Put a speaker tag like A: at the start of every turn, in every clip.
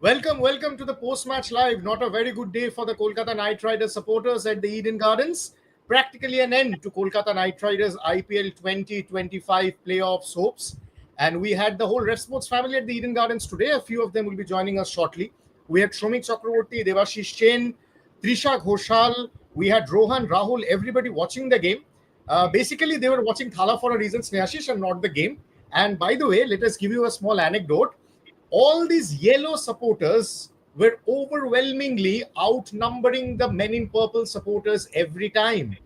A: Welcome to the post-match live. Not a very good day for the Kolkata Knight Riders supporters at the Eden Gardens. Practically an end to Kolkata Knight Riders IPL 2025 playoffs hopes. And we had the whole Ref Sports family at the Eden Gardens today. A few of them will be joining us shortly. We had Shromik Chakraborty, Devashish Chen, Trisha Ghoshal. We had Rohan, Rahul, everybody watching the game. Basically, they were watching Thala for a reason, Snehashish, and not the game. And by the way, let us give you a small anecdote. All these yellow supporters were overwhelmingly outnumbering the men in purple supporters every time.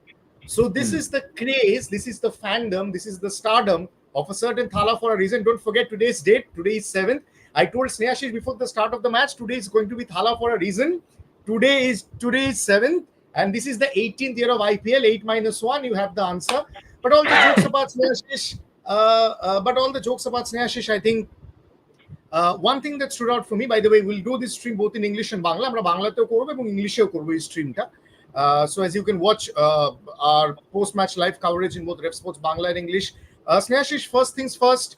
A: So this is the craze, this is the fandom, this is the stardom of a certain Thala for a reason. Don't forget today's date. Today is 7th. I told Snehashish before the start of the match, today is going to be Thala for a reason. Today is 7th, and this is the 18th year of IPL. 8 minus 1, you have the answer. But all the jokes about Snehashish, I think one thing that stood out for me, by the way, we'll do this stream both in English and Bangla. আমরা বাংলাতেও করব এবং ইংলিশেও করব এই স্ট্রিমটা. So as you can watch our post-match live coverage in both Ref Sports Bangla and English. Snehashish, first things first,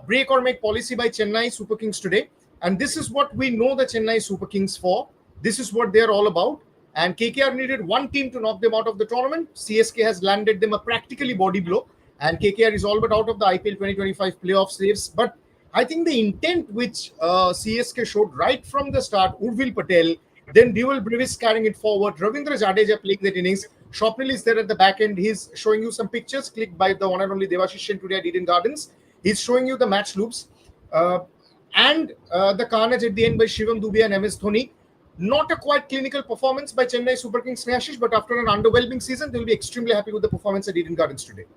A: break or make policy by Chennai Super Kings today. And this is what we know the Chennai Super Kings for. This is what they're all about. And KKR needed one team to knock them out of the tournament. CSK has landed them a practically body blow. And KKR is all but out of the IPL 2025 playoff saves. But I think the intent which CSK showed right from the start, Urvil Patel, then Dewell Brevis carrying it forward, Ravindra Jadeja playing that innings, Shopnil is there at the back end. He's showing you some pictures clicked by the one and only Devashish today at Eden Gardens. He's showing you the match loops and the carnage at the end by Shivam Dubey and MS Dhoni. Not a quite clinical performance by Chennai Super Kings, Snehashish, but after an underwhelming season, they'll be extremely happy with the performance at Eden Gardens today.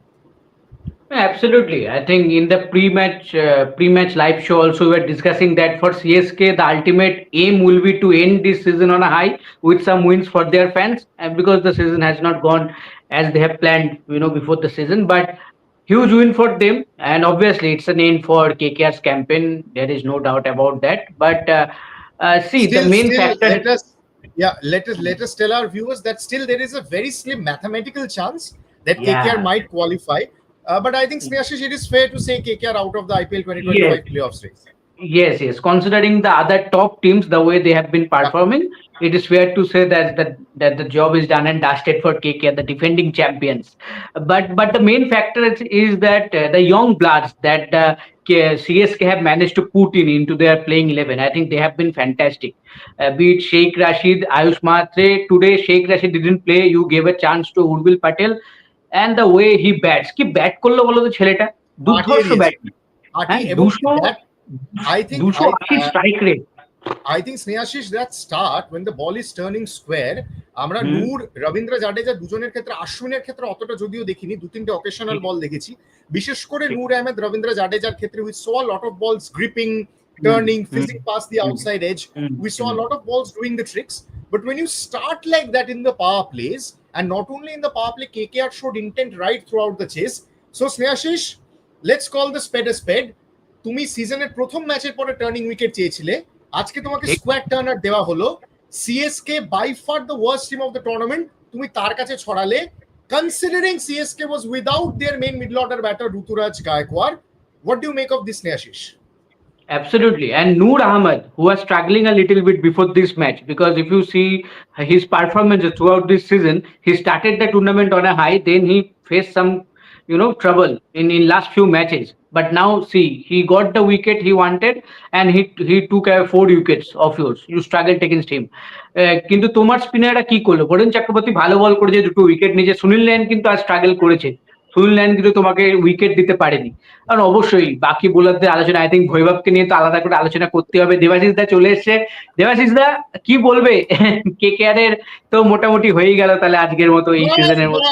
B: Absolutely. I think in the pre-match live show also we were discussing that for CSK the ultimate aim will be to end this season on a high with some wins for their fans, and because the season has not gone as they have planned, before the season. But huge win for them, and obviously it's an end for KKR's campaign. There is no doubt about that. But see, the main factor.
A: Let us tell our viewers that still there is a very slim mathematical chance that KKR might qualify. But I think, Snehashish, it is fair to say KKR out of the IPL 2025 playoffs race.
B: Yes. Considering the other top teams, the way they have been performing, it is fair to say that the job is done and dusted for KKR, the defending champions. But the main factor is that the young bloods that CSK have managed to put into their playing 11. I think they have been fantastic. Be it Sheikh Rashid, Ayush Matre. Today, Sheikh Rashid didn't play. You gave a chance to Urvil Patel. And the way he bats, কি bat করলো বলো তো ছেলেটা, দুর্ধর্ষ batting, 280 strike rate.
A: I think, Snehashish, that start when the ball is turning square, আমরা নূর, রবীন্দ্র জাডেজা দুজনের ক্ষেত্রে, আশ্বিনের ক্ষেত্রে অতটা যদিও দেখিনি, দু তিনটে অকেশনাল বল দেখেছি, বিশেষ করে নূর আহমেদ, রবীন্দ্র জাডেজার ক্ষেত্রে we saw a lot of balls gripping, turning, fizzing past the outside edge. We saw a lot of balls doing the tricks. But when you start like that in the power plays, and not only in the power play, KKR showed intent right throughout the chase. So, Snehashish, let's call the spade a spade. তুমি সিজনের প্রথম ম্যাচের পরে turning wicket চেয়েছিলে, আজকে তোমাকে squad টার্নার দেওয়া হলো। CSK by far the worst team of the tournament, তুমি তার কাছে ছড়ালে, considering CSK was without their main middle order batter Ruturaj Gaikwad. What do you make of this, Snehashish?
B: Absolutely. And Noor Ahmed, who was struggling a little bit before this match, because if you see his performances throughout this season, he started the tournament on a high, then he faced some trouble in last few matches. But now see, he got the wicket he wanted, and he took 4 wickets of yours. You struggled against him. কিন্তু তোমার স্পিনাররা কি করলো? বরুণ চক্রবর্তী ভালো বল করেছে, 2 wicket নিয়ে। সুনীল নারায়ণ কিন্তু আর struggle করেছে। সুনীল নারায়ণ কিন্তু তোমাকে উইকেট দিতে পারেনি। কারণ অবশ্যই বাকি বোলারদের আলোচনা, আই থিঙ্ক ভৈভবকে নিয়ে তো আলাদা করে আলোচনা করতে হবে। দেবাশিস দা চলে এসছে। দেবাশিস দা কি বলবে? কেকেআর এর তো মোটামুটি হয়েই গেল তাহলে আজকের মতো, এই সিজনের মতো।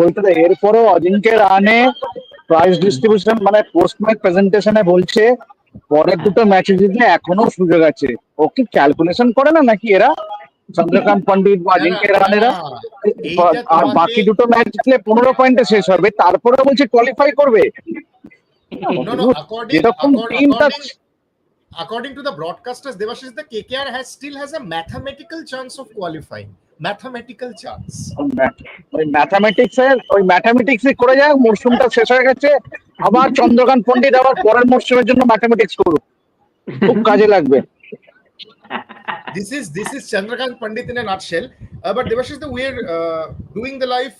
C: বলতে এরপরে অজিঙ্ক্য রানে প্রাইজ ডিস্ট্রিবিউশন মানে পোস্ট ম্যাচ প্রেজেন্টেশনে বলছে পরের দুটো ম্যাচে জিতলে এখনো সুযোগ আছে। ও কি ক্যালকুলেশন করে না নাকি এরা, চন্দ্রকান্ত পন্ডিত বা অজিঙ্ক্য রানেরা? আর বাকি দুটো ম্যাচ জিতলে 15 পয়েন্টে শেষ হবে, তারপরে বলছে কোয়ালিফাই করবে।
A: According to the broadcasters, Devashish, the KKR still has a mathematical chance of qualifying. mathematical chance.
C: ওই ম্যাথামেটিক্স করে যায়, মরশুমটা শেষ হয়ে গেছে, আবার চন্দ্রকান্ত পণ্ডিত আবার পরের মরশুমের জন্য ম্যাথামেটিক্স করুক, খুব কাজে লাগবে।
A: This is Chandrakant Pandit in a nutshell. But Devashish, we're doing the live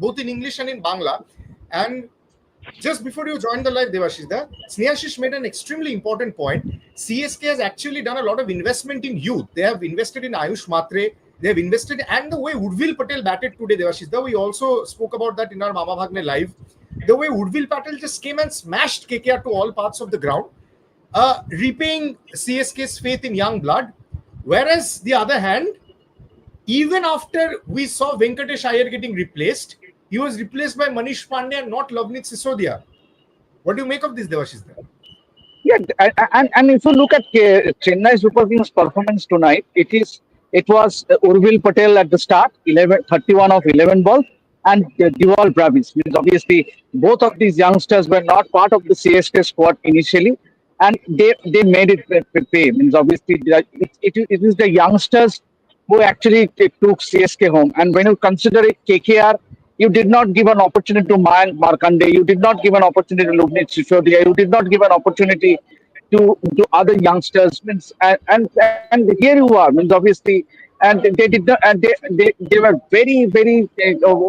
A: both in English and in Bangla. And just before you joined the live, Devashish, Snehashish made an extremely important point. CSK has actually done a lot of investment in youth. They have invested in Ayush Matre. They have invested, and the way Woodville Patel batted today, Devashish, we also spoke about that in our Mama Bhagne live. The way Woodville Patel just came and smashed KKR to all parts of the ground, repaying CSK's faith in young blood. Whereas the other hand, even after we saw Venkatesh Iyer getting replaced, he was replaced by Manish Pandey and not Lovenit Sisodia. What do you make of this, Devashish?
C: Yeah, and if you look at Chennai Super Kings' performance tonight, it was Urvil Patel at the start, 31 of 11 balls, and Diwal Bravis. Means obviously both of these youngsters were not part of the CSK squad initially, and they made it pay. Means obviously it is the youngsters who actually took CSK home. And when you consider it, KKR, you did not give an opportunity to Mayank Markande, you did not give an opportunity to Lovenit Sisodia, you did not give an opportunity to other youngsters. Means and here you are. Means obviously, and they did not, and they were very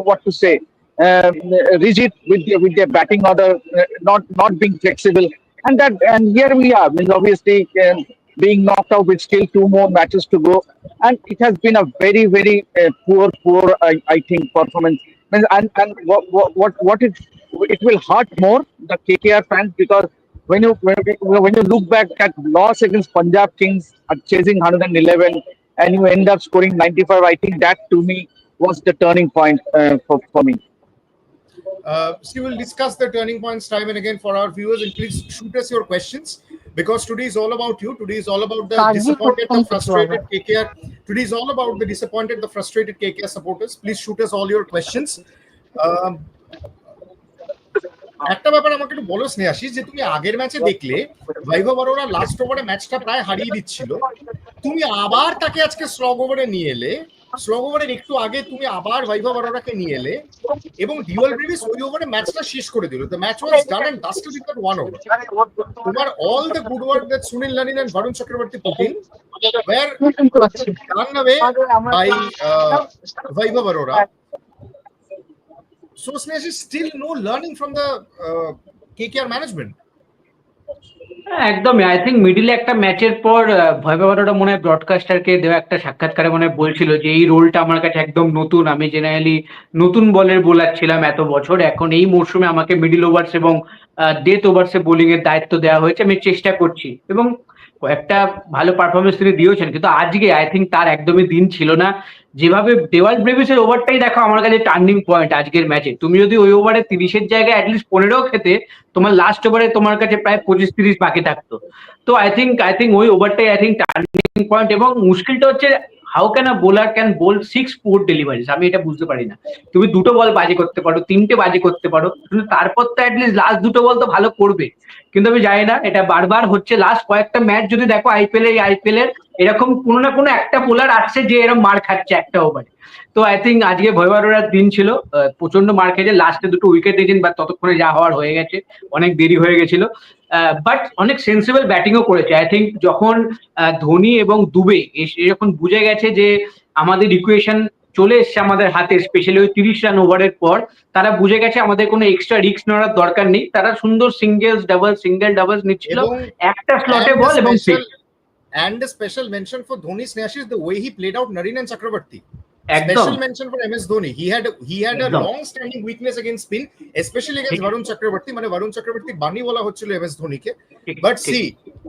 C: what to say, rigid with their batting order, not being flexible, and here we are. Means obviously, being knocked out with still 2 more matches to go, and it has been a very poor I think performance. And what it will hurt more the KKR fans, because when you look back at loss against Punjab Kings at chasing 111 and you end up scoring 95, I think that to me was the turning point for me.
A: So we will discuss the turning points time and again for our viewers, and please shoot us your questions, because today is all about you. Today is all about the disappointed, the frustrated KKR. Today is all about the disappointed, the frustrated KKR supporters. Please shoot us all your questions. একটা ব্যাপার আমাকে একটু বলো স্নেহাশিস, যে তুমি আগের ম্যাচে দেখলে বৈভব অরোরা লাস্ট ওভারে ম্যাচটা প্রায় হারিয়ে দিচ্ছিল, তুমি আবার তাকে আজকে স্লগ ওভারে নিয়ে এলে, স্লগ ওভারের একটু আগে তুমি আবার বৈভব অরোরাকে নিয়ে এলে, এবং ডিওয়াল ব্রেভিস ওই ওভারে ম্যাচটা শেষ করে দিল। The match was done and dusted with that one over. তোমার all the good work that Sunil Narine and Varun Chakravarthy put in were done away by Vaibhav Arora. So Sneha is still no learning from the KKR management.
B: একদমই। I think মিডিলে একটা ম্যাচের পর ভৈভব অরোরা মনে হয় ব্রডকাস্টারকে দেওয়া একটা সাক্ষাৎকারে মনে হয় বলছিল যে এই রোলটা আমার কাছে একদম নতুন, আমি জেনারেলি নতুন বলের বোলার ছিলাম এত বছর, এখন এই মরশুমে আমাকে মিডিল ওভার্স এবং ডেথ ওভার্সে বোলিং এর দায়িত্ব দেওয়া হয়েছে, আমি চেষ্টা করছি, এবং একটা ভালো পারফরমেন্স তিনি দিয়েছেন। কিন্তু আজকে আই থিঙ্ক তার একদমই দিন ছিল না। যেভাবে দেওয়াল ব্রেভিসের ওভারটাই দেখো আমার কাছে টার্নিং পয়েন্ট আজকের ম্যাচে। তুমি যদি ওই ওভারে 30-এর জায়গায় অ্যাটলিস্ট 15 খেতে, তোমার লাস্ট ওভারে তোমার কাছে প্রায় 25-30 বাকি থাকতো। তো আই থিঙ্ক ওই ওভারটাই আই থিঙ্ক টার্নিং পয়েন্ট। এবং মুশকিলটা হচ্ছে how can a bowler can bowl 6 poor deliveries, আমি এটা বুঝতে পারি না। তুমি 2টো বল বাজে করতে পারো, 3টে বাজে করতে পারো, কিন্তু তারপর তো অ্যাটলিস্ট লাস্ট 2টো বল তো ভালো করবে। কিন্তু আমি জানি না, এটা বারবার হচ্ছে। লাস্ট কয়েকটা ম্যাচ যদি দেখো আইপিএল এর এরকম কোনো না কোনো একটা বোলার আসছে যে এরকম মার খাচ্ছে একটা ওভারে। তো আই থিঙ্ক আজকে ভৈভব অরোরার দিন ছিল, প্রচন্ড মার খেয়েছে, লাস্টে 2টো উইকেট নিয়েছেন, বা ততক্ষণে যা হওয়ার হয়ে গেছে, অনেক দেরি হয়ে গেছিল। বাট অনেক সেন্সিবল ব্যাটিংও করেছে। আই থিঙ্ক যখন ধোনি এবং দুবে যখন বুঝে গেছে যে আমাদের ইকুয়েশন চলে এসছে আমাদের হাতে, স্পেশালি ওই 30 রান ওভারের পর, তারা বুঝে গেছে আমাদের কোনো এক্সট্রা রিস্ক নেওয়ার দরকার নেই। তারা সুন্দর সিঙ্গেল ডাবলস নিচ্ছিল, একটা স্লটে বল এবং six.
A: And a special mention for Dhoni, Sneha, is the way he played out Narine and Chakravarti.
B: Ekdom.
A: Special mention for MS Dhoni. He had a long-standing weakness against spin, especially against Varun Chakravarti. মানে Varun Chakravarti বানি বলা হচ্ছিল MS Dhoni K. But see,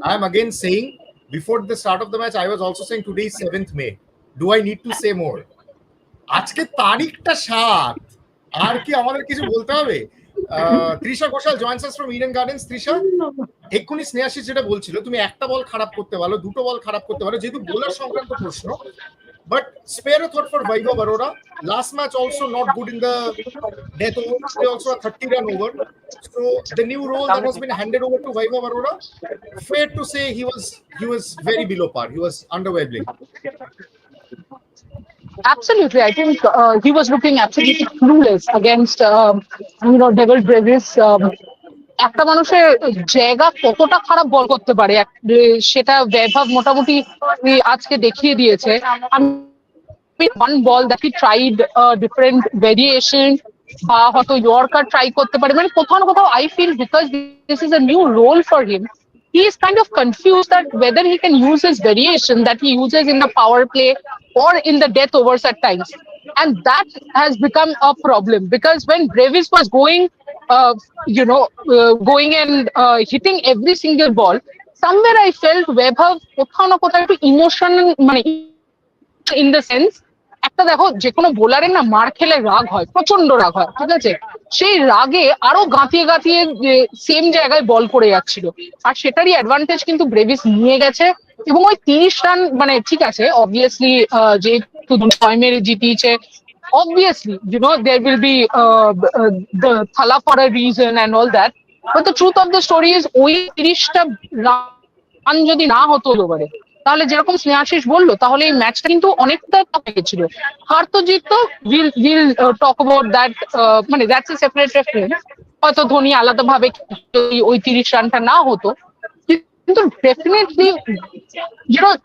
A: I am again saying, before the start of the match, I was also saying today is 7th May. Do I need to say more? আজকে তারিখটা 7, আর কি আমাদের কিছু বলতে হবে? Trisha Ghoshal joins us from Eden gardens. Trisha, এক্ষুনি স্নেহাশিস যেটা বলছিল, তুমি একটা বল খারাপ করতে পারো, 2টো বল খারাপ করতে পারো, যেহেতু বোলার সংক্রান্ত প্রশ্ন, but spare a thought for Vaibhav Arora. Last match also not good in the death over, they also a 30 run over. So the new role that has been handed over to Vaibhav Arora, fair to say he was very below par, he was underwhelming.
D: Absolutely, I think he was looking absolutely clueless against Devil Brevis. একটা মানুষের জায়গা কতটা খারাপ বল করতে পারে সেটা বৈভব মোটামুটি আজকে দেখিয়ে দিয়েছে। আমি one ball that he tried different variation বা হয়তো ইয়র্কার ট্রাই করতে পারে, মানে কোথাও না কোথাও I feel because this is a new role for him, he is kind of confused that whether he can use his variation that he uses in the power play or in the death overs at times. And that has become a problem because when Brevis was going, uh, going and hitting every single ball, somewhere I felt Webber কোথাও না কোথাও একটু emotion, মানে in the sense একটা দেখো যে কোনো বোলারের না মার খেলে রাগ হয়, প্রচন্ড রাগ হয়, ঠিক আছে, সেই রাগে আরো গাঁথিয়ে গাঁথিয়ে সেম জায়গায় বল করে যাচ্ছিল। আর সেটারই অ্যাডভান্টেজ কিন্তু ব্রেভিস নিয়ে গেছে এবং ওই 30 রান, মানে ঠিক আছে অবভিয়াসলি যেহেতু 6 মেরে জিতিয়েছে, obviously there will be the thala for a reason and all that, but the truth of the story is ওই 30টা রান যদি না হতো ওভারে, তাহলে যেরকম স্নেহাশিস বললো তাহলে এই ম্যাচটা কিন্তু অনেকটা টাফ গেছিল। হার তো জিততো, উইল টক অ্যাবাউট দ্যাট, মানে দ্যাটস এ সেপারেট রেফারেন্স। হয়তো ধোনি আলাদাভাবে ওই 30 রানটা না হতো, কিন্তু definitely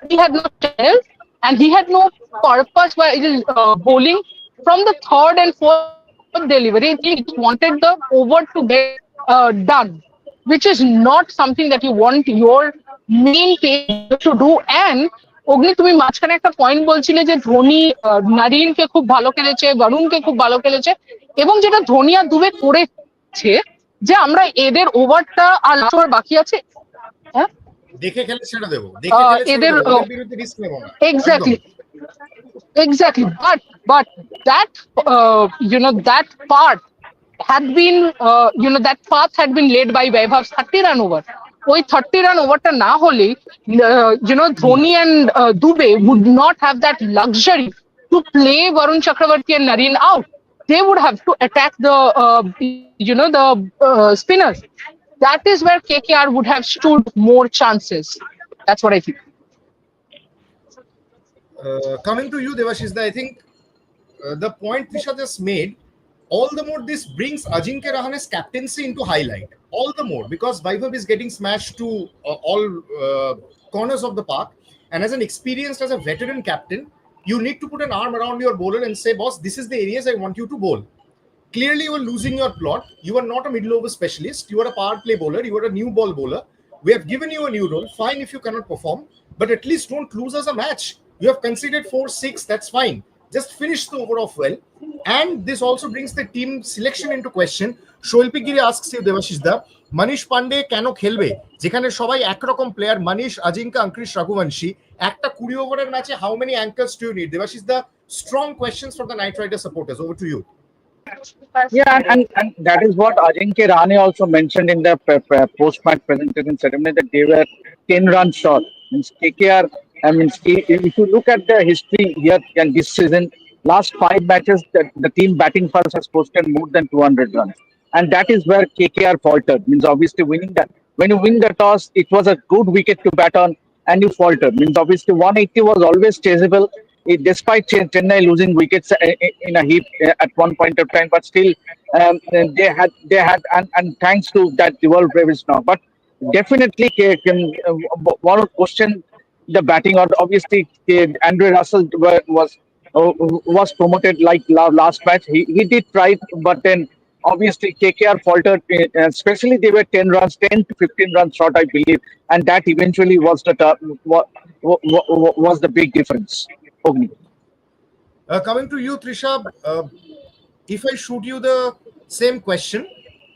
D: he had no chance and he had no purpose by bowling from the third and fourth delivery. He wanted the over to get done, which is not something that you want your main page to do. And অগ্নি তুমি মাঝখানে একটা point বলছিলে যে ধোনি নারিনকে খুব ভালো খেলেছে, বরুণকে খুব ভালো খেলেছে, এবং যেটা ধোনি আর দুবে করেছে যে আমরা এদের ওভারটা আর লাস্ট ওভার বাকি আছে, হ্যাঁ
A: দেখে খেলে ছেড়ে দেবো, দেখে খেলে ছেড়ে
D: এদের
A: দেবো, ওদের বিরুদ্ধে রিস্ক নেব না।
D: exactly but that that part had been that path had been led by Vaibhav's 30-run over. ওই 30-run ওভারটা না হলে Dhoni and Dube would not have that luxury to play Varun Chakravarti and Narine out. They would have to attack the the spinners. That is where KKR would have stood more chances. That's what I think.
A: Coming to you, Devashish, I think the point Trisha just made, all the more this brings Ajinkya Rahane's captaincy into highlight. All the more because Vaibhav is getting smashed to all corners of the park. And as an experienced, as a veteran captain, you need to put an arm around your bowler and say, boss, this is the areas I want you to bowl. Clearly, you are losing your plot. You are not a middle over specialist. You are a power play bowler. You are a new ball bowler. We have given you a new role. Fine if you cannot perform, but at least don't lose us a match. You have conceded 4-6. That's fine. Just finish the over off well. And this also brings the team selection into question. Shoilpi Giri asks you, Devashish da, Manish Pandey কেন খেলবে যেখানে সবাই একরকম player, Manish, Ajinkya, Ankrish, Raghuvanshi, একটা 20 ওভারের ম্যাচে how many anchors do you need? Devashish da, strong questions for the Knight Rider supporters. Over to you.
C: Yeah, and that is what Ajinkya Rahane also mentioned in the post-match presentation ceremony, that they were 10 runs short. Means KKR, I mean, if you look at the history here and this season, last 5 matches, the team batting first has posted more than 200 runs. And that is where KKR faltered. Means obviously winning that. When you win the toss, it was a good wicket to bat on and you faltered. Means obviously 180 was always chaseable. Despite Chennai losing wickets in a heap at one point of time, but still they had and thanks to that dual Brevis now. But definitely one would question the batting order. Obviously, Andre Russell was promoted like last match. He did try, but then obviously KKR faltered. Especially they were 10 to 15 runs short, I believe, and that eventually was the big difference.
A: Coming to you, Trisha, if I shoot you the same question,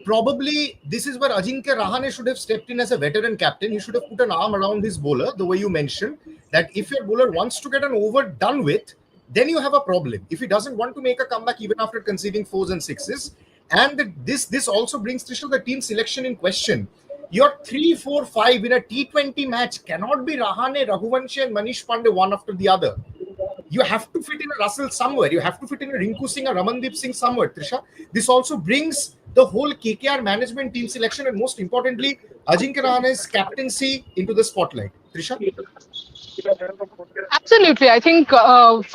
A: probably this is where Ajinkya Rahane should have stepped in as a veteran captain. He should have put an arm around his bowler, the way you mentioned, that if your bowler wants to get an over done with, then you have a problem. If he doesn't want to make a comeback even after conceding 4s and 6s, and this also brings Trisha the team selection in question. Your 3-4-5 in a T20 match cannot be Rahane, Raghuvanshi, and Manish Pandey one after the other. You have to fit in a Russell somewhere. You have to fit in a Rinku Singh, a Ramandeep Singh somewhere, Trisha. This also brings the whole KKR management team selection and most importantly, Ajinkya Rahane's captaincy into the spotlight. Trisha?
D: Absolutely. I think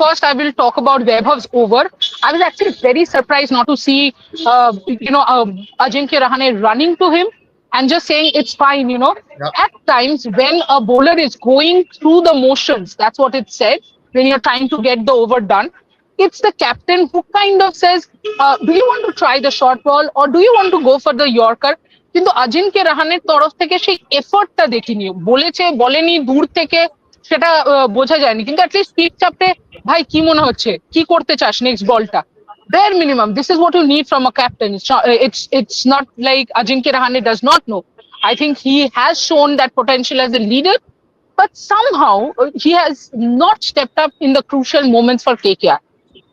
D: first I will talk about Vaibhav's over. I was actually very surprised not to see, Ajinkya Rahane running to him and just saying it's fine.
A: Yeah,
D: At times when a bowler is going through the motions, that's what it said. When you're trying to get the over done, it's the captain who kind of says, "Do you want to try the short ball or do you want to go for the Yorker?" কিন্তু আজিনকে রাহানের তরফ থেকে সেই এফর্টটা দেখিনি, বলেছে বলেনি দূর থেকে সেটা বোঝা যায়নি, কিন্তু অ্যাটলিস্ট পিচ চাপড়ে ভাই কি মনে হচ্ছে, কি করতে চাস নেক্সট বলটা, bare minimum. This is what you need from a captain. It's not like Ajinkya Rahane does not know. I think he has shown that potential as a leader, but somehow he has not stepped up in the crucial moments for KKR.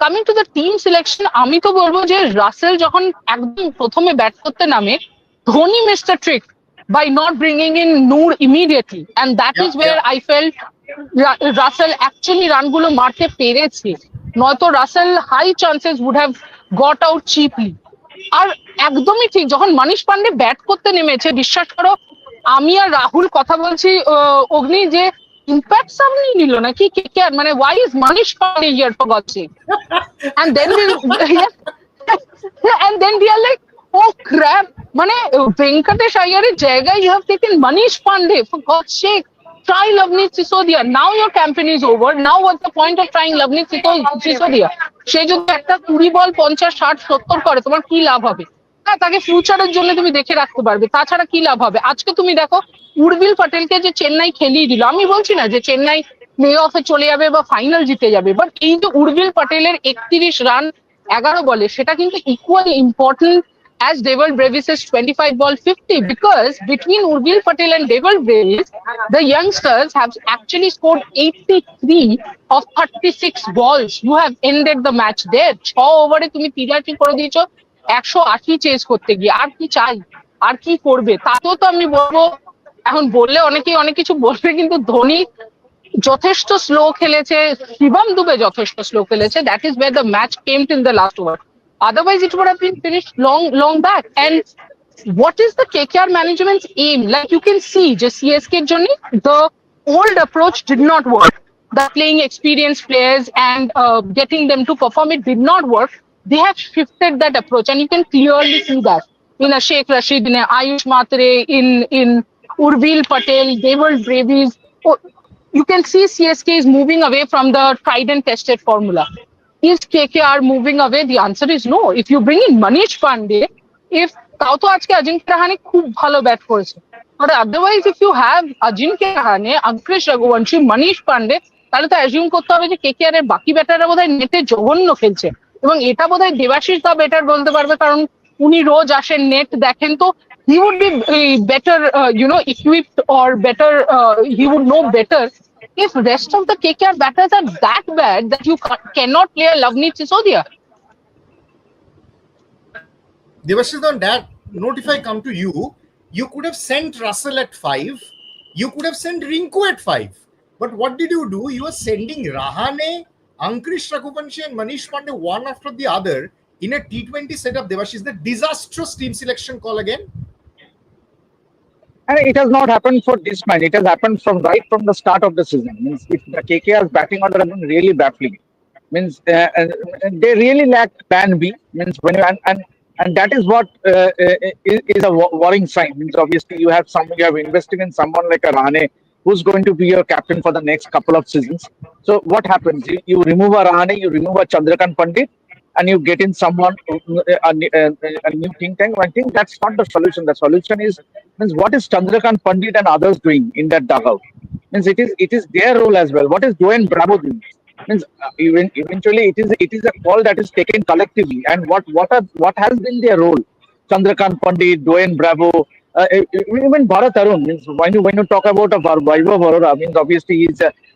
D: Coming to the team selection, আমি তো বলবো যে রাসেল যখন একদম প্রথমে bat করতে নামে, Dhoni missed a trick by not bringing in Noor immediately, and that
A: yeah,
D: is where
A: yeah.
D: I felt Russell actually রানগুলো মারতে পেরেছে, নয়তো Russell high chances would have got out cheaply. আর একদমই ঠিক, যখন মনীষ পান্ডে ব্যাট করতে নেমেছে, বিশ্বাস করো আমি আর রাহুল কথা বলছি অগ্নি, যে ইম্প্যাক্ট সামনে নিল নাকি কে কে আর, মানে why is Manish Pandey here for God's sake. And then we and then we are like, oh crap, মানে ভেঙ্কটেশ আইয়ারের জায়গায় you have taken Manish Pandey, for God's sake. Try Loveneet Sisodia. Now your campaign is over. Now what's the point of trying Loveneet Sisodia? সে যদি একটা 20 বল 50 60 70 করে, তোমার কি লাভ হবে? হ্যাঁ, তাকে ফিউচারের জন্য তুমি দেখে রাখতে পারবে, তাছাড়া কি লাভ হবে? আজকে তুমি দেখো উর্বিল পটেলকে যে চেন্নাই খেলিয়ে দিল, আমি বলছি না যে চেন্নাই প্লে অফে চলে যাবে বা ফাইনাল জিতে যাবে, বাট এই যে উর্বিল পটেলের 31 রান 11 বলে, সেটা কিন্তু equally important as Devil Brevis' 25 ball 50, because between Urbil Patel and Devil Brevis, the youngsters have actually scored 83 of 36 balls. You have ended the match there. 6 ওভারে তুমি 83 করে দিয়েছো 180 চেস করতে গিয়ে, আর কি চাই, আর কি করবে? তাতেও তো আমি বলবো, এখন বললে অনেকেই অনেক কিছু বলবে, কিন্তু ধোনি যথেষ্ট স্লো খেলেছে, শিবম দুবে যথেষ্ট স্লো খেলেছে, that is wire the match came in the last over, otherwise it would have been finished long back. And what is the KKR management's aim? Like you can see, just CSK journey, the old approach did not work. The playing experienced players and getting them to perform, it did not work. They have shifted that approach, and you can clearly see that in a Sheikh Rashid, in a Ayush Matre, in Urvil Patel, Devil Bravies. You can see CSK is moving away from the tried and tested formula. Is KKR moving away? The answer is no. If you bring in Manish Pandey, if তাও তো আজকে অজিঙ্ক্য রাহানে খুব ভালো bat করেছে, but otherwise if you have Ajinkya Rahane, Ankush Raghuvanshi, মনীষ পান্ডে, তাহলে তো assume করতে হবে যে KKR এর বাকি ব্যাটাররা বোধহয় নেটে জঘন্য খেলছে, এবং এটা বোধহয় দেবাশিস দা বেটার বলতে পারবে, কারণ উনি রোজ আসেন, নেট দেখেন, তো he would be better equipped, or better, he would know better if rest of the KKR batters are that bad that you cannot play a Loveneet Sisodia.
A: Devashish, on that note, if I come to you, you could have sent Russell at 5, you could have sent Rinku at 5, but what did you do? You are sending Rahane, Ankrish Raghuvanshi and Manish Pandey one after the other in a T20 setup. Devashish, the disastrous team selection call again.
C: And it has not happened for this match. It has happened from right from the start of the season. Means if the KKR's batting order has been really baffling. Means they really lack plan B. Means when you and that is what is a worrying sign. Means obviously you have invested in someone like a Rahane who's going to be your captain for the next couple of seasons. So what happens? You remove a Rahane, you remove a Chandrakant Pandit, and you get in someone, a new think tank. I think that's not the solution. The solution is, means what is Chandrakant Pandit and others doing in that dugout? Means it is their role as well. What is Dwayne Bravo doing? Means eventually it is a call that is taken collectively. And what has been their role? Chandrakant Pandit, Dwayne Bravo, even Bharat Arun. Means when you talk about a Vaibhav Arora, means obviously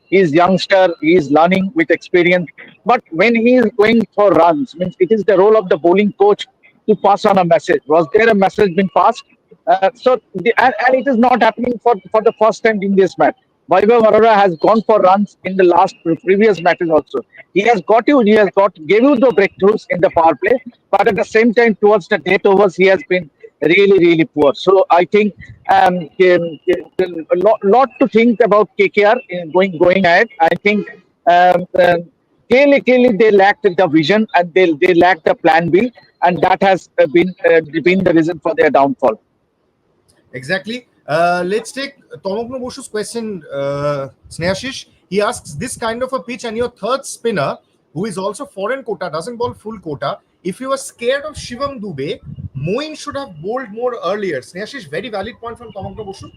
C: he's youngster, he's learning with experience. But when he is going for runs, means it is the role of the bowling coach to pass on a message. Was there a message being passed? And it is not happening for the first time in this match. Vaibhav Arora has gone for runs in the previous matches also. He has gave you the breakthroughs in the power play, but at the same time towards the death overs he has been really poor. So I think a lot to think about KKR in going ahead. I think clearly they lacked the vision and they lacked the plan B, and that has been the reason for their downfall.
A: Exactly. Let's take Tomokno Boshu's question, Snehashish. He asks, this kind of a pitch and your third spinner, who is also foreign quota, doesn't bowl full quota. If you were scared of Shivam Dube, Moin should have bowled more earlier. Snehashish, very valid point from Tomokno Boshu.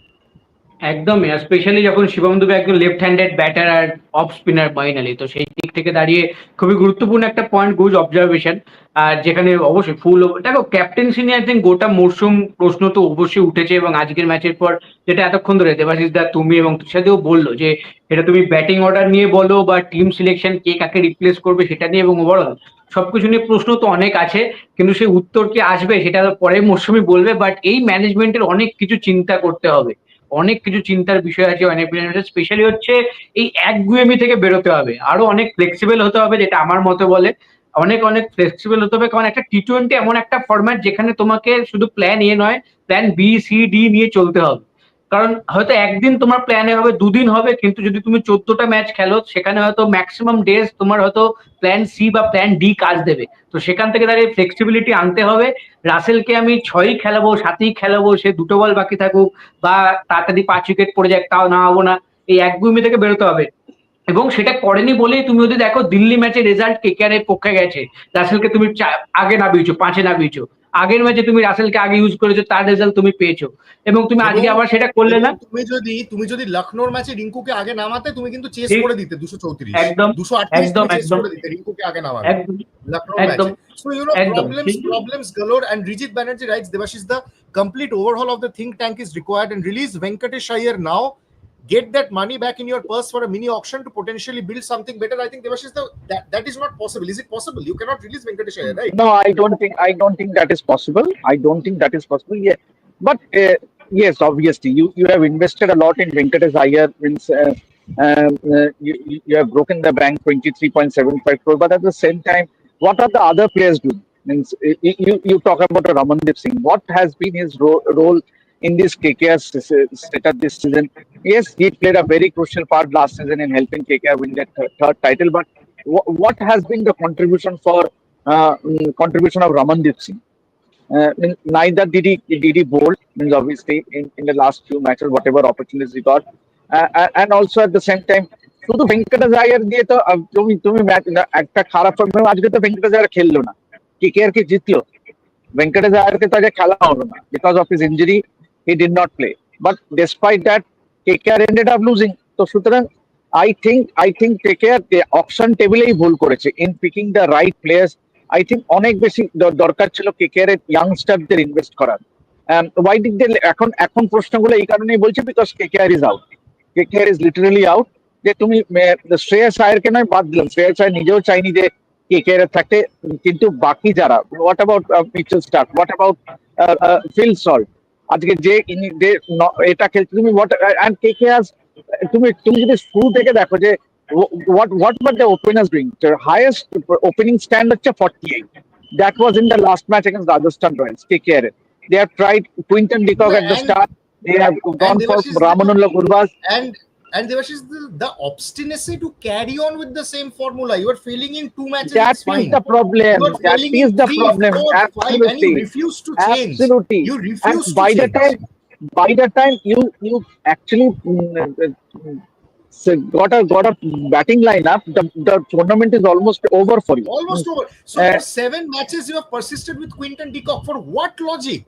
B: একদমই, specially যখন শিবম দুবে একজন left handed batter আর off spinner মাইনালি, তো সেই দিক থেকে দাঁড়িয়ে খুবই গুরুত্বপূর্ণ একটা পয়েন্ট, গুড অবজারভেশন। আর যেখানে অবশ্যই ফুল দেখো ক্যাপ্টেন্সি নিয়ে আই থিঙ্ক গোটা মরশুম প্রশ্ন তো অবশ্যই উঠেছে, এবং আজকের ম্যাচের পর যেটা এতক্ষণ ধরে দেবাশিস দা তুমি এবং তুষাদেও বললো যে এটা তুমি ব্যাটিং অর্ডার নিয়ে বলো বা টিম সিলেকশন কে কাকে রিপ্লেস করবে সেটা নিয়ে, এবং ওভারঅল সবকিছু নিয়ে প্রশ্ন তো অনেক আছে, কিন্তু সেই উত্তর কি আসবে সেটা পরের মরশুমে বলবে। বাট এই ম্যানেজমেন্টের অনেক কিছু চিন্তা করতে হবে, অনেক কিছু চিন্তার বিষয় আছে অনেক, স্পেশালি হচ্ছে এই একগুয়েমি থেকে বেরোতে হবে, আরো অনেক ফ্লেক্সিবল হতে হবে, যেটা আমার মতে বলে অনেক ফ্লেক্সিবল হতে হবে। কারণ একটা টি-20 এমন একটা ফরম্যাট যেখানে তোমাকে শুধু প্ল্যান এ নয়, প্ল্যান বি সি ডি নিয়ে চলতে হবে। কারণ হয়তো একদিন তোমার প্ল্যান এ হবে, দুদিন হবে, কিন্তু যদি তুমি 14টা ম্যাচ খেলো সেখানে হয়তো ম্যাক্সিমাম ডেজ তোমার হয়তো প্ল্যান সি বা প্ল্যান ডি কাজ দেবে। তো সেখান থেকে দাঁড়িয়ে ফ্লেক্সিবিলিটি আনতে হবে। রাসেলকে আমি 6ই খেলাবো, 7ই খেলাবো, সে 2টো বল বাকি থাকুক বা তাড়াতাড়ি 5 উইকেট পড়ে যাক, তাও না হবো না, এই একগুমি থেকে বেরোতে হবে। এবং সেটা করেনি বলেই তুমি যদি দেখো দিল্লি ম্যাচের রেজাল্ট কেকেআর এর পক্ষে গেছে, রাসেলকে তুমি আগে নামিয়েছো, 5-এ নামিয়েছো, আগের ম্যাচে তুমি রাসেলকে আগে ইউজ করেছো, তার রেজাল্ট তুমি পেয়েছো, এবং তুমি আজকে আবার সেটা করলে না।
A: তুমি যদি লখনৌর ম্যাচে রিঙ্কুকে আগে নামাতে, তুমি কিন্তু চেস করে দিতে 234,
B: একদম
A: 238
B: একদম
A: তুমি চেস
B: একদম
A: করে দিতে রিঙ্কুকে আগে নামাতে
B: একদম
A: লখনৌ
B: একদম
A: ম্যাচে। So
B: একদম
A: problems galore, and Rijit Banerjee writes, Devashish, the complete overhaul of the think tank is required, and release Venkatesh Iyer now. Get that money back in your purse for a mini auction to potentially build something better. I think Devashish, that is not possible. Is it possible? You cannot release Venkatesh Iyer, right?
C: No, I don't think that is possible. I don't think that is possible. Yeah, but yes, obviously, you have invested a lot in Venkatesh Iyer. Means you have broken the bank 23.75 crore. But at the same time, what are the other players doing? Means you talk about Ramandeep Singh. What has been his role in this KKR setup this season? Yes, he played a very crucial part last season in helping KKR win that third title. But what has been the contribution of Ramandeep Singh? Neither did he bowl. Means obviously in the last few matches, whatever opportunities he got, and also at the same time, শুধু ভেঙ্কটেশ আয়ার দিয়ে তো তুমি একটা খারাপ ফর্মে আজকে তো ভেঙ্কটেশ আয়ার খেললো না, কেকেআর কে জিতলো, ভেঙ্কটেশ আয়ারকে তো আজকে খেলা হলো না, because of his injury he did not play. But despite that KKR ended up losing. তো সুতরাং I think কেকেআর অকশন টেবিলেই ভুল করেছে in picking the right players. I think অনেক বেশি দরকার ছিল কেকেআর এর ইয়াংস্টারদের ইনভেস্ট করার। ওয়াই ডিড দে এখন প্রশ্নগুলো এই কারণেই বলছে, because KKR is out, KKR is literally out. যে তুমি শ্রেয়াস আয়ারকে নয় বাদ দিলাম, শ্রেয়াস আয়ার নিজেও চাইনি যে কেকেআর এর থাকে, কিন্তু বাকি যারা, what about Mitchell Starc, what about Phil Salt, আজকে যে এটা খেলছে তুমি এন্ড কেকেআর, তুমি যদি শুরু থেকে দেখো যে what were the openers doing? The highest opening stand হচ্ছে 48. That was in the last match against Rajasthan Royals. KKR. They have tried Quinton de Kock at the start. They have gone for Ramanullah Gurbaz.
A: And Devashish, the obstinacy to carry on with the same formula. You are failing in 2 matches.
C: That is the problem. That is the problem.
A: 5, and you refuse to change.
C: Absolutely.
A: You refuse to
C: by
A: change.
C: By the time you actually got a batting lineup, the tournament is almost over for you.
A: Almost over. So for 7 matches you have persisted with Quinton de Kock. For what logic?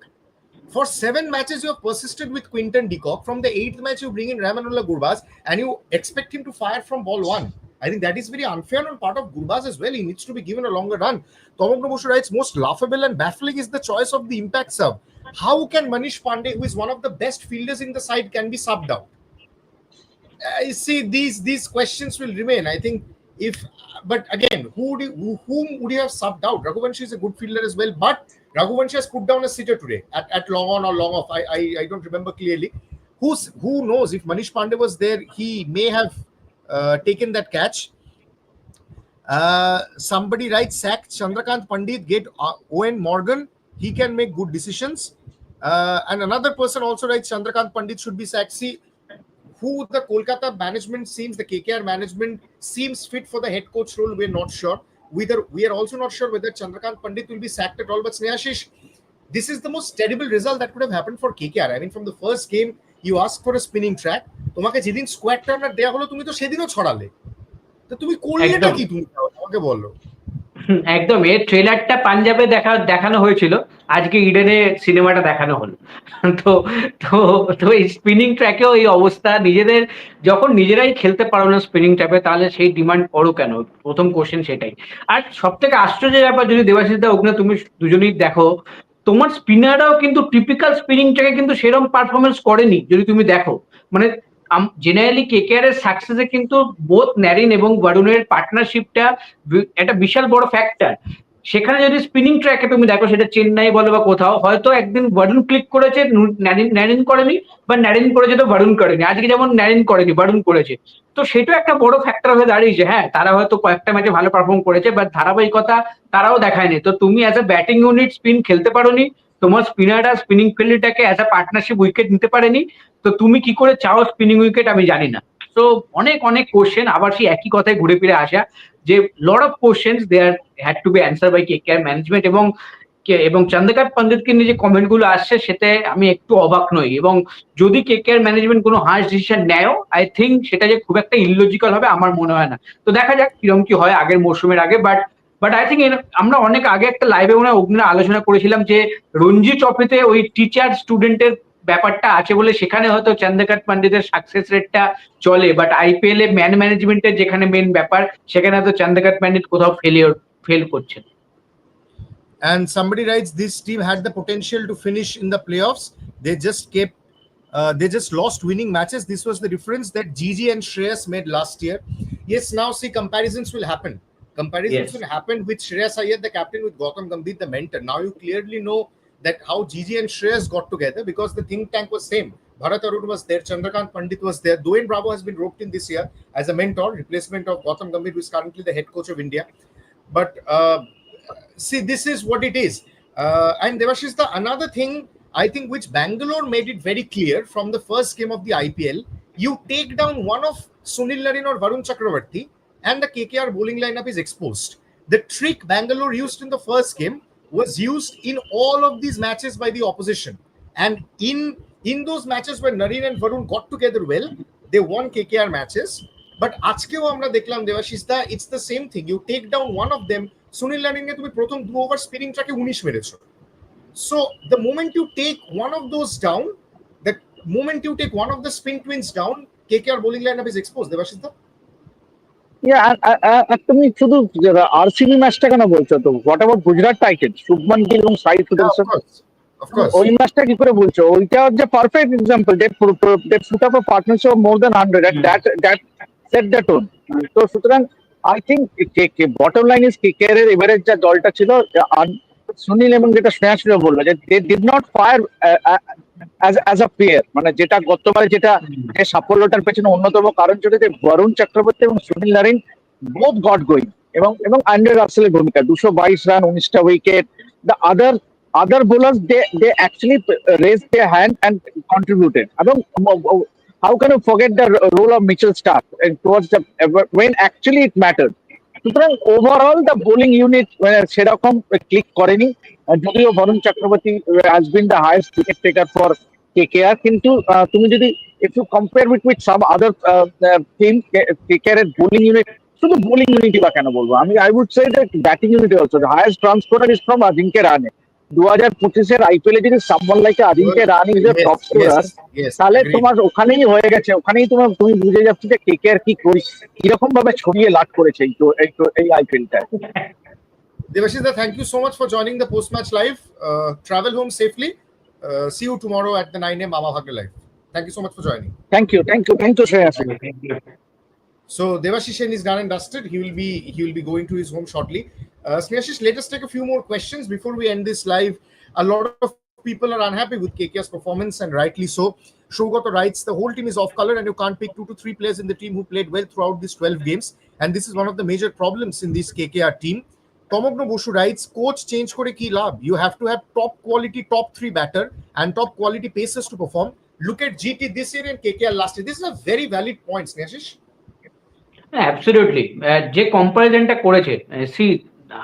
A: For 7 matches you have persisted with Quinton de Kock. From the 8th match you bring in Ramanullah Gurbaz and you expect him to fire from ball 1. I think that is very unfair on part of Gurbaz as well. He needs to be given a longer run. Tomokno Boshu writes, most laughable and baffling is the choice of the impact sub. How can Manish Pandey, who is one of the best fielders in the side, can be subbed out? You see, these questions will remain. I think but again, whom would you have subbed out? Raghuvanshi is a good fielder as well, but Raghuvanshi has put down a sitter today at long on or long off. I don't remember clearly. Who knows, if Manish Pandey was there, he may have taken that catch. Somebody writes, sack Chandrakant Pandit, get Owen Morgan. He can make good decisions. And another person also writes Chandrakant Pandit should be sacked. See, who the Kolkata management seems, the KKR management seems fit for the head coach role, we're not sure. We are also not sure whether Chandrakant Pandit will be sacked at all. But Snehashish, this is the most terrible result that could have happened for KKR. I mean, from the first game, you asked for a spinning track. তোমাকে যেদিন squad Turner দেয়া হলো তুমি তো সেদিনও ছড়ালে, তো তুমি করলেটা কি? তুমি আমাকে বলো।
B: একদম, এর ট্রেলারটা পাঞ্জাবে দেখানো হয়েছিল, আজকে ইডেনে সিনেমাটা দেখানো হলো। তো তো তো এই স্পিনিং ট্র্যাকেও এই অবস্থা, নিজেদের যখন নিজেরাই খেলতে পারো না স্পিনিং ট্র্যাকে, তাহলে সেই ডিমান্ড করো কেন? প্রথম কোশ্চেন সেটাই। আর সব থেকে আশ্চর্যের ব্যাপার, যদি দেবাশিস দা ওখানে তুমি দুজনেই দেখো, তোমার স্পিনাররাও কিন্তু টিপিক্যাল স্পিনিং ট্র্যাকে কিন্তু সেরকম পারফরমেন্স করেনি। যদি তুমি দেখো, মানে জেনারেলি কেকেআর এর সাকসেসে কিন্তু বোথ ন্যারিন এবং বরুণের পার্টনারশিপটা একটা বিশাল বড় ফ্যাক্টর। সেখানে যদি স্পিনিং ট্র্যাকে তুমি দেখো, সেটা চেন্নাই বলো বা কোথাও, হয়তো একদিন বরুণ ক্লিক করেছে, ন্যারিন করেনি, বা ন্যারিন করেছে তো বরুণ করেনি। আজকে যেমন ন্যারিন করেনি, বরুণ করেছে। তো সেটাও একটা বড় ফ্যাক্টর হয়ে দাঁড়িয়েছে। হ্যাঁ, তারা হয়তো কয়েকটা ম্যাচে ভালো পারফর্ম করেছে, বাট ধারাবাহিকতা তারাও দেখায়নি। তো তুমি as a batting unit spin খেলতে পারোনি, তোমার স্পিনাররা স্পিনিং ফিল্ডটাকে অ্যাজ এ পার্টনারশিপ উইকেট নিতে পারেনি, তো তুমি কি করে চাও স্পিনিং উইকেট আমি জানি না। তো অনেক অনেক কোশ্চেন, আবার সেই একই কথায় ঘুরে ফিরে আসা, যে lot of questions they are had to be answer by KKR management. এবং চন্দ্রকান্ত পণ্ডিতকে নিয়ে যে কমেন্ট গুলো আসছে, সেটা আমি একটু অবাক নই। এবং যদি কেকেআর ম্যানেজমেন্ট কোনো হার্শ ডিসিশন নেয়ও, আই থিঙ্ক সেটা যে খুব একটা ইললজিক্যাল হবে আমার মনে হয় না। তো দেখা যাক কিরকম কি হয় আগের মরশুমের আগে। বাট আই থিঙ্ক আমরা অনেক আগে একটা লাইভে মনে হয় অগ্নি আলোচনা করেছিলাম যে রঞ্জি ট্রফিতে ওই টিচার স্টুডেন্টের ব্যাপারটা আছে বলে সেখানে হয়তো চন্দ্রকান্ত পণ্ডিতের সাকসেস রেটটা চলে, বাট আইপিএল এ ম্যানেজমেন্টের যেখানে মেন ব্যাপার, সেখানে হয়তো চন্দ্রকান্ত পণ্ডিত কোথাও ফেল করছেন।
A: And somebody writes, this team had the potential to finish in the playoffs. They just lost winning matches. This was the difference that Gigi and Shreyas made last year. Yes, now see, comparisons will happen. Comparisons will happen with Shreyas Iyer, the captain, with Gautam Gambhir, the mentor. Now you clearly know that how Gigi and Shreyas got together, because the think tank was same. Bharat Arun was there, Chandrakant Pandit was there. Dwayne Bravo has been roped in this year as a mentor, replacement of Gautam Gambhir, who is currently the head coach of India. But see, this is what it is. And Devashish, the another thing I think which Bangalore made it very clear from the first game of the IPL, you take down one of Sunil Narine or Varun Chakravarti and the KKR bowling lineup is exposed. The trick Bangalore used in the first game was used in all of these matches by the opposition. And in those matches where Narine and Varun got together well, they won KKR matches. But আজকেও আমরা দেখলাম দেবাশিস দা, it's the same thing. You take down one of them. Sunil নারিনকে তুমি প্রথম 2 over spinning ট্র্যাকে 19 মেরেছো। So the moment you take one of those down, the moment you take one of the spin twins down, KKR bowling lineup is exposed. Devashish da?
C: তুমি শুধু RCB ম্যাচটা কেন বলছো? তো what about Gujarat titans, Shubman Gill এবং সাই সুদর্শন, ওই ম্যাচটা কি করে বলছো? ওইটা হচ্ছে perfect example. They put up a partnership of more than 100 and that set the tone. তো সুতরাং I think bottom line is KKR এর এভারেজ যা দলটা ছিল, সুনীল এবং যেটা স্নেহাশ বললো, যে they did not fire as a pair. মানে যেটা গতবারে যেটা সাফল্যটার পেছনে অন্যতম কারণ ছিল যে বরুণ চক্রবর্তী এবং Sunil Narine both got going, এবং আন্ডার রাসেলের ভূমিকা 222 রান, 19টা wicket. The other bowlers, they actually raised their hand and contributed. এবং how can you forget the role of Mitchell Starc towards the when actually it mattered? সুতরাং overall the bowling unit সেরকম click করেনি, যদিও Varun Chakravarthy has been the highest wicket taker for KKR. কিন্তু তুমি যদি একটু compare with some other team, KKR এর bowling unit, শুধু বোলিং ইউনিটই বা কেন বলবো আমি, I would say that batting unit also the highest run scorer is from Ajinkya Rahane. 2025-এর আইপিএল এ যদি someone like Ajinkya Rahane is a top scorer, তাহলে তোমার ওখানেই হয়ে গেছে, ওখানেই তুমি বুঝে যাচ্ছ যে কেকেআর কি কিরকম ভাবে ছড়িয়ে লাট করেছে এই আইপিএলটা।
A: Devashish, thank you so much for joining the post-match live. Travel home safely. See you tomorrow at the 9 a.m. Mama Bhagya live. Thank you so much for joining.
C: Thank you, Shreyas.
A: So Devashish is done and dusted. He will be going to his home shortly. Snehashish, let us take a few more questions before we end this live. A lot of people are unhappy with KKR's performance, and rightly so. Shogoto writes, the whole team is off color and you can't pick 2 to 3 players in the team who played well throughout these 12 games. And this is one of the major problems in this KKR team. Tomogno Boshu writes, coach change kore ki labh? You have to have top quality, top 3 batter and top quality pacers to perform. Look at GT this year and KKR last year. This is a very valid point, Snehashish.
B: Absolutely যে কম্পারিজনটা করেছে see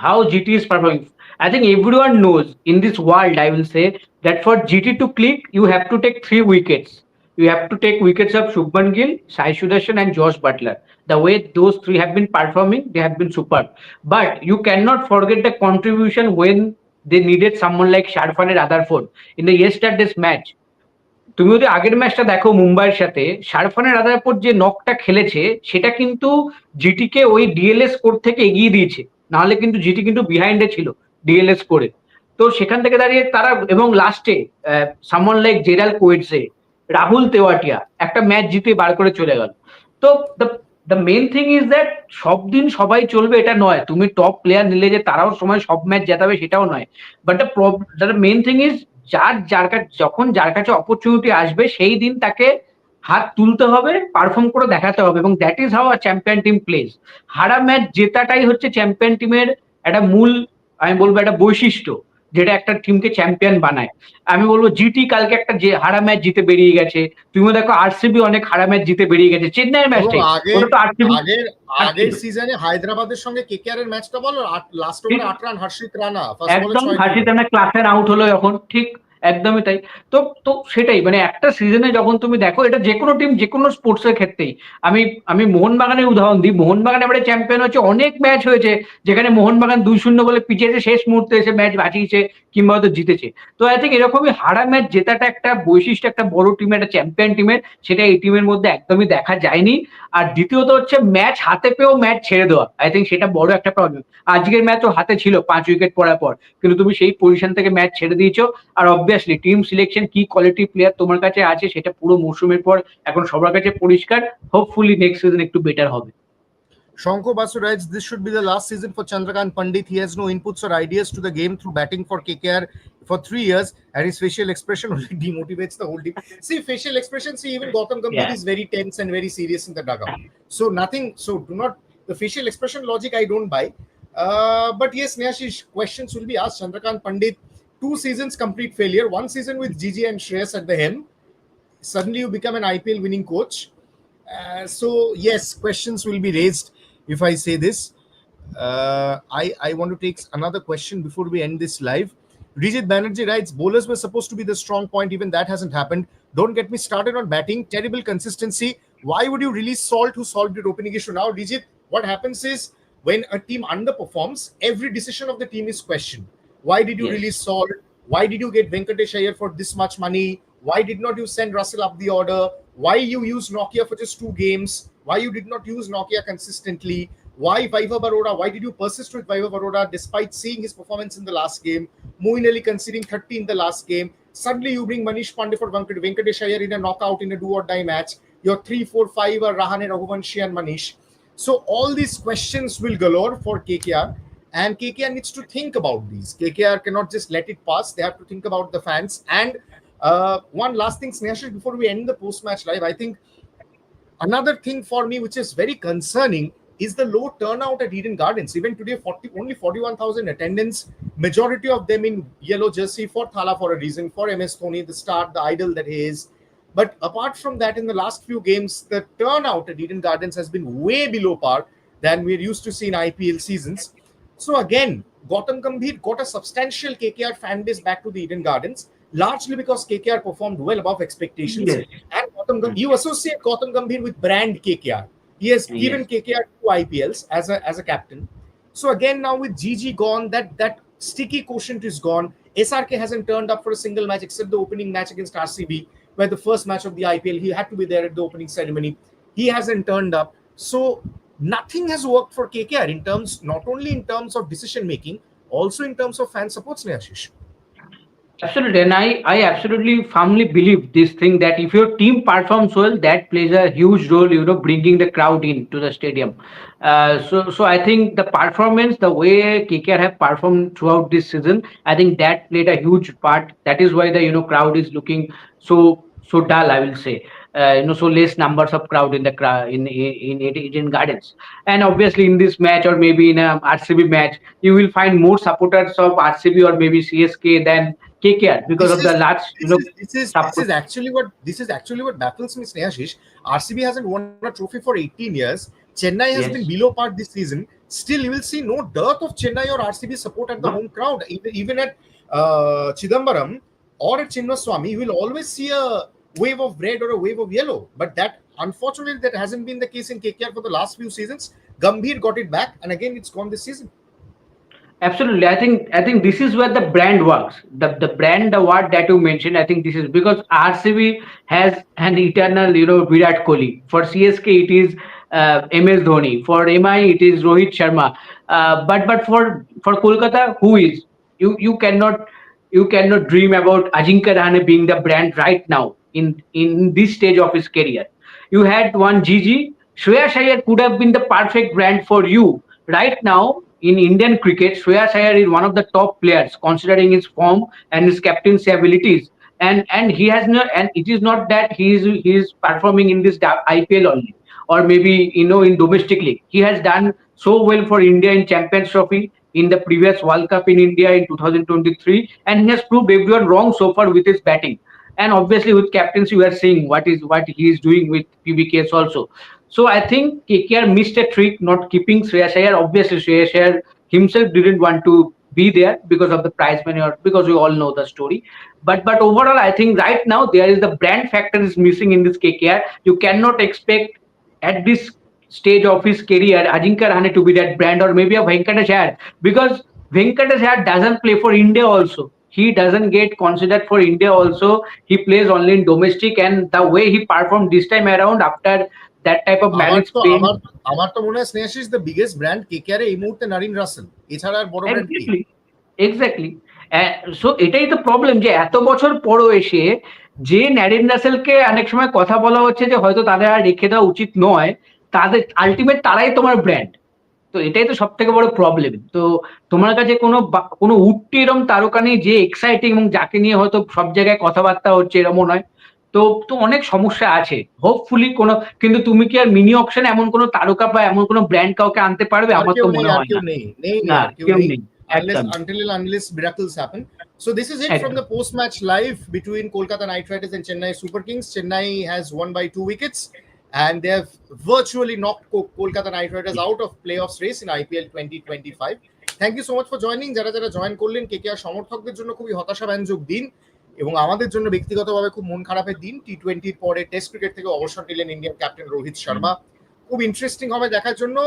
B: how GT is performing I think everyone knows in this world I will say that for GT to click you have to take 3 wickets. You have to take wickets of Shubman Gill, Sai Sudarshan, and Josh Butler. The way those three have been performing, they have been superb. But you cannot forget the contribution when they needed someone like Sharfan and Rutherford in the yesterday's match. তুমি যদি আগের ম্যাচটা দেখো মুম্বাইয়ের সাথে, শারফানের Rutherford যে নকটা খেলেছে সেটা কিন্তু জিটিকে ওই ডিএলএস স্কোর থেকে এগিয়ে দিয়েছে, নাহলে কিন্তু জিটি কিন্তু বিহাইন্ডে ছিল ডিএলএস স্কোরে। তো সেখান থেকে দাঁড়িয়ে তারা, এবং লাস্টে someone like Gerald Coetzee, Rahul Tewatia একটা ম্যাচ জিতে বার করে চলে গেল। তো the main thing is that সব দিন সবাই চলবে এটা নয়, তুমি টপ প্লেয়ার নিলে যে তারাও সময় সব ম্যাচ জেতাবে সেটাও নয়। But the main thing is যার কাছে যখন যার কাছে অপরচুনিটি আসবে সেই দিন তাকে হাত তুলতে হবে, পারফর্ম করে দেখাতে হবে, এবং that is how a champion team plays. হারা ম্যাচ জেতাটাই হচ্ছে চ্যাম্পিয়ন টিমের একটা মূল, আমি বলবো একটা বৈশিষ্ট্য যেটা একটা টিমকে চ্যাম্পিয়ন বানায়। আমি বলবো জিটি কালকে একটা যে হারা ম্যাচ জিতে বেরিয়ে গেছে, তুমি দেখো আরসিবি অনেক হারা ম্যাচ জিতে বেরিয়ে গেছে, চেন্নাইয়ের ম্যাচটাই ওটা তো আরসিবি
A: আগের সিজনে হায়দ্রাবাদের সঙ্গে কেকেআর এর ম্যাচটা বলো, লাস্ট ওভারে 8 রান হর্ষিত রানা,
B: একদম হাসিত রানা ক্লাসের আউট হলো যখন, ঠিক একদমই তাই। তো তো সেটাই, মানে একটা সিজনে যখন তুমি দেখো, এটা যে কোনো টিম যে কোনো স্পোর্টস এর ক্ষেত্রেই, আমি মোহনবাগানের উদাহরণ দিই। মোহনবাগান এবারে চ্যাম্পিয়ন হচ্ছে, অনেক ম্যাচ হয়েছে যেখানে মোহনবাগান 2-0 বলে পিছিয়েছে, শেষ মুহূর্তে এসে ম্যাচ বাঁচিয়েছে কিংবা হয়তো জিতেছে। তো আই থিঙ্ক এরকমই হারা ম্যাচ জেতাটা একটা বৈশিষ্ট্য একটা বড় টিমের, একটা চ্যাম্পিয়ন টিমের, সেটা এই টিমের মধ্যে একদমই দেখা যায়নি। আর দ্বিতীয়ত হচ্ছে ম্যাচ হাতে পেয়েও ম্যাচ ছেড়ে দেওয়া, আই থিঙ্ক সেটা বড় একটা প্রবলেম। আজকের ম্যাচও হাতে ছিল 5 উইকেট পড়ার পর, কিন্তু তুমি সেই পজিশন থেকে ম্যাচ ছেড়ে দিয়েছো। আর অবভিয়াসলি টিম সিলেকশন, কি কোয়ালিটি প্লেয়ার তোমার কাছে আছে সেটা পুরো মৌসুমের পর এখন সবার কাছে পরিষ্কার। হোপফুলি নেক্সট সিজন একটু বেটার হবে।
A: Shanko Basu writes, this should be the last season for Chandrakant Pandit. He has no inputs or ideas to the game through batting for KKR for 3 years, and his facial expression only demotivates the whole team. See, facial expression, see, even Gautam Gambhir is very tense and very serious in the dugout. So nothing, so do not, the facial expression logic I don't buy. But yes, Snehashish, questions will be asked. Chandrakant Pandit, 2 seasons complete failure, 1 season with Gigi and Shreyas at the helm. Suddenly you become an IPL winning coach. So yes, questions will be raised if I say this. I want to take another question before we end this live. Rijit Banerjee writes, bowlers were supposed to be the strong point, even that hasn't happened. Don't get me started on batting, terrible consistency. Why would you release Salt, who solved your opening issue? Now Rijit, what happens is when a team underperforms, every decision of the team is questioned. Why did you release Salt? Why did you get Venkatesh Iyer for this much money? Why did not you send Russell up the order? Why you use Nokia for just 2 games? Why you did not use Nokia consistently? Why Vaibhav Baroda? Why did you persist with Vaibhav Baroda despite seeing his performance in the last game? Moeen Ali conceding 30 in the last game. Suddenly you bring Manish Pandey for Venkatesh Iyer in a knockout in a do or die match. Your 3, 4, 5 are Rahane, Raghuvanshi and Manish. So all these questions will galore for KKR, and KKR needs to think about these. KKR cannot just let it pass. They have to think about the fans. And one last thing, Snehashish, before we end the post-match live, I think another thing for me which is very concerning is the low turnout at Eden Gardens. Even today, only 41,000 attendance, majority of them in yellow jersey for Thala for a reason, for MS Dhoni, the star, the idol that he is. But apart from that, in the last few games, the turnout at Eden Gardens has been way below par than we're used to see in IPL seasons. So again, Gautam Gambhir got a substantial KKR fan base back to the Eden Gardens, largely because KKR performed well above expectations. And you associate Gautam Gambhir with brand KKR. He has given KKR 2 IPLs as a captain. So again, now with GG gone, that sticky quotient is gone. SRK hasn't turned up for a single match except the opening match against RCB, where the first match of the IPL, he had to be there at the opening ceremony. He hasn't turned up. So nothing has worked for KKR in terms, not only in terms of decision making, also in terms of fan support, Snehashish.
B: Absolutely, and I absolutely firmly believe this thing that if your team performs well, that plays a huge role, bringing the crowd in to the stadium. So I think the performance, the way KKR have performed throughout this season, I think that played a huge part. That is why the crowd is looking so dull, I will say. so less numbers of crowd in the in Eden Gardens. And obviously in this match, or maybe in a RCB match, you will find more supporters of RCB or maybe CSK than KKR because
A: This
B: of the
A: is
B: large,
A: this
B: support.
A: is actually what baffles me, Snehashish. RCB hasn't won a trophy for 18 years. Chennai has been
B: Yes.
A: below par this season. Still, you will see no dearth of Chennai or RCB support at the
B: No.
A: home crowd. Even at Chidambaram or at Chinnaswamy, you will always see a wave of red or a wave of yellow. But that, unfortunately, that hasn't been the case in KKR for the last few seasons. Gambhir got it back, and again, it's gone this season.
B: Absolutely. I think this is where the brand works. The brand, the word that you mentioned, I think this is because RCB has an eternal, Virat Kohli. For CSK, it is MS Dhoni. For MI, it is Rohit Sharma. But for Kolkata, who is you cannot dream about Ajinkya Rahane being the brand right now in this stage of his career. You had one GG. Shreyas Iyer could have been the perfect brand for you right now in Indian cricket. Shreyas Iyer is one of the top players considering his form and his captaincy abilities. And he has no, and it is not that he is performing in this IPL only, or maybe in domestic league. He has done so well for India in Champions Trophy, in the previous World Cup in India in 2023, and he has proved everyone wrong so far with his batting. And obviously with captaincy, we are seeing what he is doing with PBKs also. So I think KKR missed a trick not keeping Shreyas Iyer. Obviously, Shreyas Iyer himself didn't want to be there because of the prize money, or because we all know the story. But overall, I think right now there is the brand factor is missing in this KKR. You cannot expect at this stage of his career Ajinkya Rahane to be that brand, or maybe a Venkatesh Iyer, because Venkatesh Iyer doesn't play for India also. He doesn't get considered for India also. He plays only in domestic, and the way he performed this time around after that type of
A: আমার
B: marriage
A: তো
B: pain.
A: আমার আমার তো মনে হয় Snehashish the biggest brand KKR এই মুহূর্তে Narine Rasel, এছাড়া আর বড় ব্র্যান্ড কি?
B: এক্স্যাক্টলি সো এটাই তো প্রবলেম, যে এত বছর পরও এসে যে ন্যারেন রাসেলকে অনেক সময় কথা বলা হচ্ছে যে হয়তো তাদের আর রেখে দেওয়া উচিত নয়, তাদের আলটিমেট তারাই তোমার ব্র্যান্ড। তো এটাই তো সব থেকে বড় প্রবলেম। তো তোমার কাছে কোনো উঠতি এরকম তারকা নেই যে এক্সাইটিং এবং যাকে নিয়ে হয়তো সব জায়গায় কথাবার্তা হচ্ছে, এরকম নয়। তো তো অনেক সমস্যা আছে। হোপফুলি কিন্তু তুমি কি আর মিনি অকশনে এমন কোনো তারকা বা এমন কোনো ব্র্যান্ড কাউকে আনতে পারবে?
A: আর
B: আমার
A: কেউ
B: তো
A: নেই,
B: মনে
A: আর
B: হয়
A: কেউ
B: না।
A: নেই, নেই নেই
B: না,
A: আর কেউ
B: কেউ
A: নেই,
B: নেই। একদম,
A: unless miracles happen. So this is it from
B: একদম।
A: the post-match live between Kolkata Knight Riders and Chennai Super Kings. Chennai has won by 2 wickets, and they have virtually knocked Kolkata Knight Riders out of playoffs race in IPL 2025. Thank you so much for joining. যারা যারা join করলেন, KKR সমর্থকদের জন্য খুবই হতাশাব্যঞ্জক দিন, এবং আমাদের জন্য ব্যক্তিগতভাবে খুব মন খারাপের দিন। টি20-র পরে টেস্ট ক্রিকেট থেকে অবসর নিলেন ইন্ডিয়ান ক্যাপ্টেন রোহিত শর্মা। খুব ইন্টারেস্টিং হবে দেখার জন্য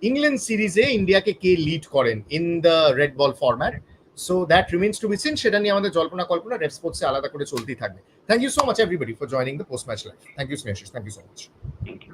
A: ইংল্যান্ড সিরিজে ইন্ডিয়াকে কে লিড করেন in the red ball format. So that remains to be seen. সেটা নিয়ে আমাদের জল্পনা কল্পনা রেড স্পোর্টসে আলাদা করে চলতেই থাকবে। Thank you so much everybody for joining the post match live. Thank you Snehashish, thank you so much.
B: Thank you.